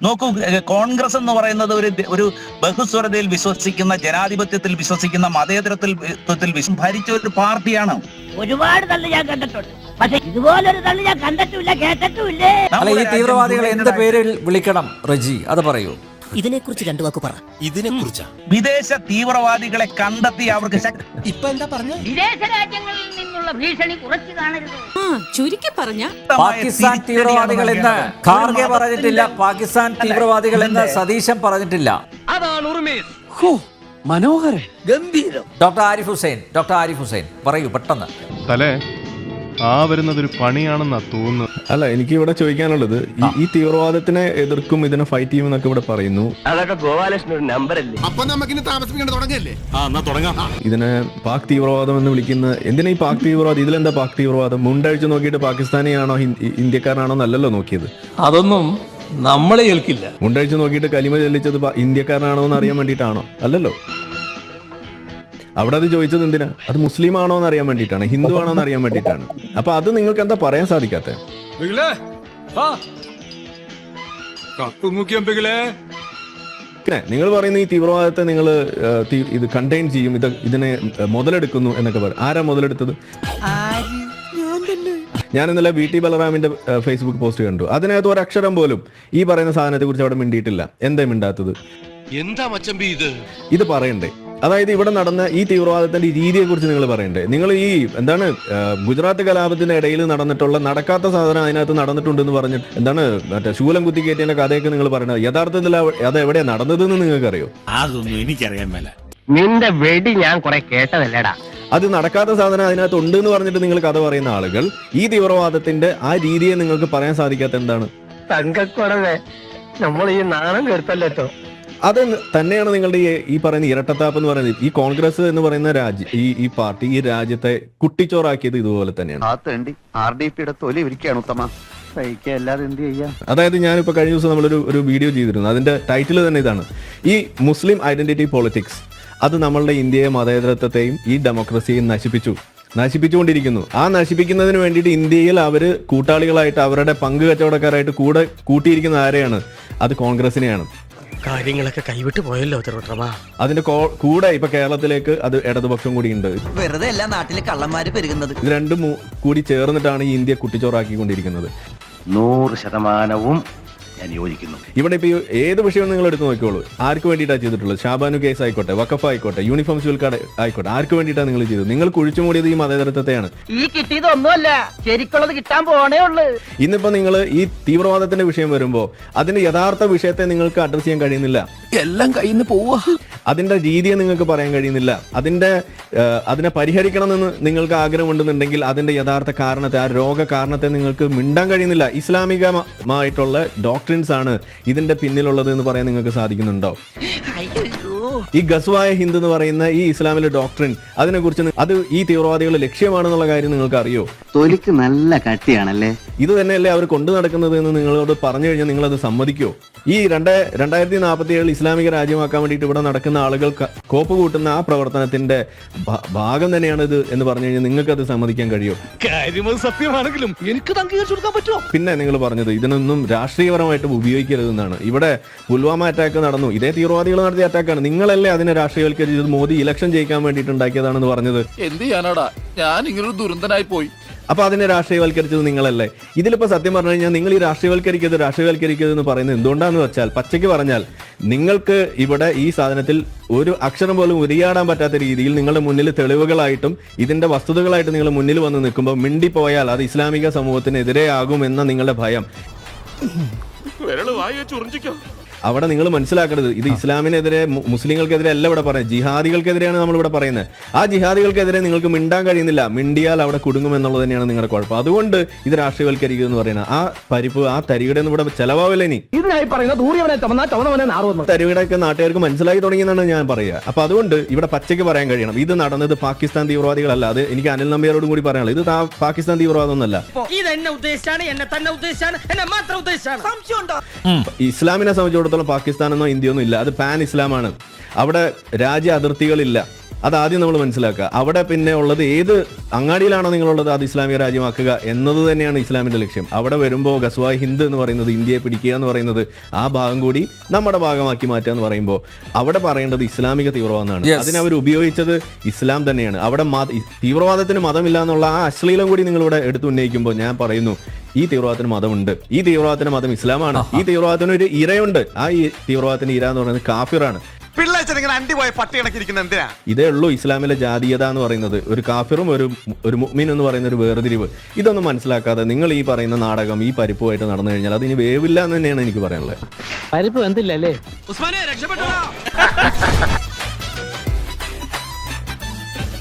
നോക്കൂ, കോൺഗ്രസ് എന്ന് പറയുന്നത് ഒരു ബഹുസ്വരതയിൽ വിശ്വസിക്കുന്ന, ജനാധിപത്യത്തിൽ വിശ്വസിക്കുന്ന, മതേതരത്തിൽ ഭരിച്ച ഒരു പാർട്ടിയാണ്. ഒരുപാട് തള്ളി ഞാൻ കണ്ടിട്ടുണ്ട്, പക്ഷെ ഇതുപോലൊരു തള്ളി ഞാൻ കണ്ടിട്ടില്ല, കേട്ടിട്ടുമില്ലേ. അല്ല, ഈ തീവ്രവാദികളെ എന്ത് പേരിൽ വിളിക്കണം റജി, അത് പറയൂ. ഇതിനെക്കുറിച്ച് രണ്ടു വാക്ക് പറ. ഇതിനെക്കുറിച്ചാ? വിദേശ തീവ്രവാദികളെ കണ്ടെത്തി അവർക്ക് ഇപ്പൊ എന്താ പറഞ്ഞ? വിദേശ രാജ്യങ്ങളിൽ നിന്നുള്ള ഭീഷണി കുറച്ച് കാണരുത്. ചുരുക്കി പറഞ്ഞ പാകിസ്ഥാൻ തീവ്രവാദികൾ എന്ന് ഖാർഗെ പറഞ്ഞിട്ടില്ല, പാകിസ്ഥാൻ തീവ്രവാദികൾ എന്ന് സതീശൻ പറഞ്ഞിട്ടില്ല. അതാണ് ഉർമേഷ്. മനോഹരൻ, ഗംഭീരം. ഡോക്ടർ ആരിഫ് ഹുസൈൻ പറയൂ പെട്ടെന്ന്. തലേ ആ വരുന്നതൊരു പണിയാണെന്നാ തോന്നുന്നു. അല്ല, എനിക്ക് ഇവിടെ ചോദിക്കാനുള്ളത്, ഈ തീവ്രവാദത്തിനെ എതിർക്കും, ഇതിനെ ഫൈറ്റ് ചെയ്യും എന്നൊക്കെ ഇവിടെ പറയുന്നു. അതൊക്കെ ഗോപാലകൃഷ്ണൻ ഒരു നമ്പറല്ലേ? അപ്പൊ നമുക്കിനി താമസിപ്പിക്കേണ്ട തുടങ്ങല്ലേ? തുടങ്ങാം. ഇതിനെ പാക് തീവ്രവാദം എന്ന് വിളിക്കുന്ന എന്തിനാ ഈ പാക് തീവ്രവാദം? ഇതിലെന്താ പാക് തീവ്രവാദം? മുണ്ടഴിച്ച് നോക്കിയിട്ട് പാകിസ്ഥാനിയാണോ ഇന്ത്യക്കാരനാണോ എന്നല്ലല്ലോ നോക്കിയത്. അതൊന്നും നമ്മളെ കേൾക്കില്ല. മുണ്ടഴിച്ച് നോക്കിയിട്ട് കലിമ ചെല്ലിച്ചത് ഇന്ത്യക്കാരനാണോ എന്ന് അറിയാൻ വേണ്ടിയിട്ടാണോ? അല്ലല്ലോ. അവിടെ അത് ചോദിച്ചത് എന്തിനാ? അത് മുസ്ലിം ആണോ എന്ന് അറിയാൻ വേണ്ടിയിട്ടാണ്, ഹിന്ദു ആണോ എന്ന് അറിയാൻ വേണ്ടിയിട്ടാണ്. അപ്പൊ അത് നിങ്ങൾക്ക് എന്താ പറയാൻ സാധിക്കാത്ത? നിങ്ങൾ പറയുന്ന ഈ തീവ്രവാദത്തെ നിങ്ങൾ ഇത് കണ്ടെയ്ൻ ചെയ്യും, ഇതിനെ മുതലെടുക്കുന്നു എന്നൊക്കെ പറയും. ആരാ മുതലെടുത്തത്? ഞാൻ ഇന്നലെ VT ബലറാമിന്റെ ഫേസ്ബുക്ക് പോസ്റ്റ് കണ്ടു. അതിനകത്ത് ഒരക്ഷരം പോലും ഈ പറയുന്ന സാധനത്തെ കുറിച്ച് അവിടെ മിണ്ടിയിട്ടില്ല. എന്താ മിണ്ടാത്തത്? എന്താ മച്ചമ്പി ഇത് പറയണ്ടേ? അതായത് ഇവിടെ നടന്ന ഈ തീവ്രവാദത്തിന്റെ രീതിയെ കുറിച്ച് നിങ്ങൾ പറയണ്ടേ? നിങ്ങൾ ഈ എന്താണ് ഗുജറാത്ത് കലാപത്തിന്റെ ഇടയിൽ നടന്നിട്ടുള്ള നടക്കാത്ത സാധനം അതിനകത്ത് നടന്നിട്ടുണ്ടെന്ന് പറഞ്ഞിട്ട് എന്താണ് മറ്റേ ശൂലം കുത്തിക്കയറ്റിന്റെ കഥയൊക്കെ നിങ്ങൾ പറയുന്നത്? യഥാർത്ഥത്തിൽ അത് എവിടെയാ നടന്നതെന്ന് നിങ്ങൾക്ക് അറിയോ? അതൊന്നും എനിക്കറിയാൻ മേല. നിന്റെ വെടി ഞാൻ കുറെ കേട്ടതല്ലേടാ. അത് നടക്കാത്ത സാധനം അതിനകത്ത് ഉണ്ട് എന്ന് പറഞ്ഞിട്ട് നിങ്ങൾ കഥ പറയുന്ന ആളുകൾ ഈ തീവ്രവാദത്തിന്റെ ആ രീതിയെ നിങ്ങൾക്ക് പറയാൻ സാധിക്കാത്ത എന്താണ്? തങ്കക്കുറവേ, നമ്മൾ ഈ നാണം കേട്ടല്ലോ. അത് തന്നെയാണ് നിങ്ങളുടെ ഈ പറയുന്ന ഇരട്ടത്താപ്പ് എന്ന് പറയുന്നത്. ഈ കോൺഗ്രസ് എന്ന് പറയുന്ന ഈ പാർട്ടി ഈ രാജ്യത്തെ കുട്ടിച്ചോറാക്കിയത് ഇതുപോലെ തന്നെയാണ്. അതായത് ഞാനിപ്പോ കഴിഞ്ഞ ദിവസം നമ്മളൊരു വീഡിയോ ചെയ്തിരുന്നു. അതിന്റെ ടൈറ്റിൽ തന്നെ ഇതാണ്: ഈ മുസ്ലിം ഐഡന്റിറ്റി പൊളിറ്റിക്സ് അത് നമ്മളുടെ ഇന്ത്യയെ, മതേതരത്വത്തെയും ഈ ഡെമോക്രസിയെയും നശിപ്പിച്ചുകൊണ്ടിരിക്കുന്നു. ആ നശിപ്പിക്കുന്നതിന് വേണ്ടിയിട്ട് ഇന്ത്യയിൽ അവര് കൂട്ടാളികളായിട്ട് അവരുടെ പങ്ക് കച്ചവടക്കാരായിട്ട് കൂട്ടിയിരിക്കുന്ന ആരെയാണ്? അത് കോൺഗ്രസിനെയാണ്. കാര്യങ്ങളൊക്കെ കൈവിട്ട് പോയല്ലോ തിരുവട്ടമാ. അതിന്റെ കൂടെ ഇപ്പൊ കേരളത്തിലേക്ക് അത് ഇടതുപക്ഷം കൂടി ഉണ്ട്. വെറുതെ എല്ലാ നാട്ടിലെ കള്ളന്മാര് പെരുകുന്നത്. ഇത് രണ്ടും കൂടി ചേർന്നിട്ടാണ് ഈ ഇന്ത്യ കുട്ടിച്ചോറാക്കിക്കൊണ്ടിരിക്കുന്നത്. 100% ഞാൻ യോജിക്കുന്നു. ഇവിടെ ഇപ്പൊ ഏത് വിഷയം നിങ്ങൾ എടുത്ത് നോക്കിയോളൂ, ആർക്ക് വേണ്ടിയിട്ടാണ് ചെയ്തിട്ടുള്ളത്? ഷാബാനു കേസ് ആയിക്കോട്ടെ, വഖഫ് ആയിക്കോട്ടെ, യൂണിഫോം സിവിൽ കാർഡ് ആയിക്കോട്ടെ, ആർക്ക് വേണ്ടിയിട്ടാണ് നിങ്ങൾ ചെയ്തത്? നിങ്ങൾ കുഴിച്ചുമൂടിയത് ഈ മതേതരത്വത്തെയാണ്. ഈ കിട്ടിയതൊന്നുമല്ല, ശരിക്കുള്ളത് കിട്ടാൻ പോണേ ഉള്ളു. ഇന്നിപ്പോ നിങ്ങൾ ഈ തീവ്രവാദത്തിന്റെ വിഷയം വരുമ്പോ അതിന്റെ യഥാർത്ഥ വിഷയത്തെ നിങ്ങൾക്ക് അഡ്രസ് ചെയ്യാൻ കഴിയുന്നില്ല. എല്ലാം കയ്യിൽ നിന്ന് പോവാ. അതിന്റെ രീതിയെ നിങ്ങൾക്ക് പറയാൻ കഴിയുന്നില്ല. അതിനെ പരിഹരിക്കണമെന്ന് നിങ്ങൾക്ക് ആഗ്രഹമുണ്ടെന്നുണ്ടെങ്കിൽ അതിന്റെ യഥാർത്ഥ കാരണത്തെ, ആ രോഗ കാരണത്തെ നിങ്ങൾക്ക് മിണ്ടാൻ കഴിയുന്നില്ല. ഇസ്ലാമികമായിട്ടുള്ള ഡോക്ട്രിൻസ് ആണ് ഇതിന്റെ പിന്നിലുള്ളത് എന്ന് പറയാൻ നിങ്ങൾക്ക് സാധിക്കുന്നുണ്ടോ? ഈ ഗസ്വായ ഹിന്ദ് എന്ന് പറയുന്ന ഈ ഇസ്ലാമിലെ ഡോക്ട്രിൻ, അതിനെ കുറിച്ച് അത് ഈ തീവ്രവാദികളുടെ ലക്ഷ്യമാണെന്നുള്ള കാര്യം നിങ്ങൾക്ക് അറിയോ? തൊലിക്ക് നല്ല കട്ടിയാണല്ലേ. ഇത് തന്നെയല്ലേ അവർ കൊണ്ടു നടക്കുന്നത് എന്ന് നിങ്ങളോട് പറഞ്ഞു കഴിഞ്ഞാൽ നിങ്ങൾ അത് സമ്മതിക്കോ? ഈ 2047 ഇസ്ലാമിക രാജ്യമാക്കാൻ വേണ്ടിയിട്ട് ഇവിടെ നടക്കുന്ന ആളുകൾ കോപ്പ് കൂട്ടുന്ന ആ പ്രവർത്തനത്തിന്റെ ഭാഗം തന്നെയാണിത് എന്ന് പറഞ്ഞു കഴിഞ്ഞാൽ നിങ്ങൾക്ക് അത് സമ്മതിക്കാൻ കഴിയോ? സത്യമാണെങ്കിലും എനിക്ക് അംഗീകരിച്ചു പറ്റുമോ? പിന്നെ നിങ്ങൾ പറഞ്ഞത് ഇതിനൊന്നും രാഷ്ട്രീയപരമായിട്ട് ഉപയോഗിക്കരുതെന്നാണ്. ഇവിടെ പുൽവാമ അറ്റാക്ക് നടന്നു, ഇതേ തീവ്രവാദികൾ നടത്തിയ അറ്റാക്കാണ്. നിങ്ങളല്ലേ അതിനെ രാഷ്ട്രീയവൽക്കരിച്ചത്? മോദി ഇലക്ഷൻ ജയിക്കാൻ വേണ്ടിയിട്ട് ഉണ്ടാക്കിയതാണെന്ന് പറഞ്ഞത്. എന്ത് ചെയ്യാനാടാ, ഞാൻ ഇങ്ങനൊരു ദുരന്തനായി പോയി. അപ്പൊ അതിനെ രാഷ്ട്രീയവൽക്കരിച്ചത് നിങ്ങളല്ലേ? ഇതിലിപ്പോ സത്യം പറഞ്ഞു കഴിഞ്ഞാൽ നിങ്ങൾ ഈ രാഷ്ട്രീയവൽക്കരിക്കരുത് എന്ന് പറയുന്നത് എന്തുകൊണ്ടാന്ന് വെച്ചാൽ, പച്ചയ്ക്ക് പറഞ്ഞാൽ നിങ്ങൾക്ക് ഇവിടെ ഈ സാധനത്തിൽ ഒരു അക്ഷരം പോലും ഉരിയാടാൻ പറ്റാത്ത രീതിയിൽ നിങ്ങളുടെ മുന്നിൽ തെളിവുകളായിട്ടും ഇതിന്റെ വസ്തുതകളായിട്ട് നിങ്ങൾ മുന്നിൽ വന്ന് നിൽക്കുമ്പോൾ മിണ്ടിപ്പോയാൽ അത് ഇസ്ലാമിക സമൂഹത്തിനെതിരെ ആകുമെന്ന നിങ്ങളുടെ ഭയം അവിടെ നിങ്ങൾ മനസ്സിലാക്കരുത്. ഇത് ഇസ്ലാമിനെതിരെ, മുസ്ലിങ്ങൾക്കെതിരെ അല്ല ഇവിടെ പറയുന്നത്, ജിഹാദികൾക്കെതിരെയാണ് നമ്മളിവിടെ പറയുന്നത്. ആ ജിഹാദികൾക്കെതിരെ നിങ്ങൾക്ക് മിണ്ടാൻ കഴിയുന്നില്ല. മിണ്ടിയാൽ അവിടെ കുടുങ്ങുമെന്നുള്ളത് തന്നെയാണ് നിങ്ങളുടെ കുഴപ്പം. അതുകൊണ്ട് ഇത് രാഷ്ട്രീയവൽക്കരിക്കുക എന്ന് പറയുന്നത് ആ പരിപ്പ്, ആ തരികിടെ ഒന്നും ഇവിടെ ചെലവാവില്ല. ഇനി ഇതിനായി പറയുന്നത് തരികിടൊക്കെ നാട്ടുകാർക്ക് മനസ്സിലായി തുടങ്ങിയെന്നാണ് ഞാൻ പറയുക. അപ്പൊ അതുകൊണ്ട് ഇവിടെ പച്ചയ്ക്ക് പറയാൻ കഴിയണം, ഇത് നടന്നത് പാകിസ്ഥാൻ തീവ്രവാദികളല്ല. അത് എനിക്ക് അനിൽ നമ്പ്യാരോടും കൂടി പറയാനുള്ളത്, ഇത് പാകിസ്ഥാൻ തീവ്രവാദം ഒന്നല്ല. ഇസ്ലാമിനെ സംബന്ധിച്ചിടത്തോളം പാകിസ്ഥാൻ എന്നോ ഇന്ത്യയൊന്നും ഇല്ല. അത് പാൻ ഇസ്ലാമാണ്. അവിടെ രാജ്യ അതിർത്തികളില്ല. അതാദ്യം നമ്മൾ മനസ്സിലാക്കുക. അവിടെ പിന്നെ ഉള്ളത് ഏത് അങ്ങാടിയിലാണോ നിങ്ങളുള്ളത് അത് ഇസ്ലാമിക രാജ്യമാക്കുക എന്നത് തന്നെയാണ് ഇസ്ലാമിന്റെ ലക്ഷ്യം. അവിടെ വരുമ്പോൾ ഗസ്വായ് ഹിന്ദ് എന്ന് പറയുന്നത്, ഇന്ത്യയെ പിടിക്കുക എന്ന് പറയുന്നത്, ആ ഭാഗം കൂടി നമ്മുടെ ഭാഗമാക്കി മാറ്റുക എന്ന് പറയുമ്പോൾ അവിടെ പറയേണ്ടത് ഇസ്ലാമിക തീവ്രവാദമാണ്. അതിനവർ ഉപയോഗിച്ചത് ഇസ്ലാം തന്നെയാണ്. അവിടെ തീവ്രവാദത്തിന് മതമില്ല എന്നുള്ള ആ അശ്ലീലം കൂടി നിങ്ങളിവിടെ എടുത്ത് ഉന്നയിക്കുമ്പോൾ ഞാൻ പറയുന്നു, ഈ തീവ്രവാദത്തിന് മതമുണ്ട്. ഈ തീവ്രവാദത്തിന്റെ മതം ഇസ്ലാമാണ്. ഈ തീവ്രവാദത്തിന് ഒരു ഇരയുണ്ട്. ആ ഈ തീവ്രവാദത്തിന്റെ ഇര എന്ന് പറയുന്നത് കാഫിറാണ്. ഇതേ ഉള്ളൂ ഇസ്ലാമിലെ ജാതീയത എന്ന് പറയുന്നത്. ഒരു കാഫിറും ഒരു മുഅ്മിൻ എന്ന് പറയുന്ന ഒരു വേർതിരിവ്. ഇതൊന്നും മനസ്സിലാക്കാതെ നിങ്ങൾ ഈ പറയുന്ന നാടകം ഈ പരിപ്പുമായിട്ട് നടന്നു കഴിഞ്ഞാൽ അതിന് വേവില്ല എന്ന് തന്നെയാണ് എനിക്ക് പറയാനുള്ളത്. പരിപ്പ് എന്തില്ലല്ലേ?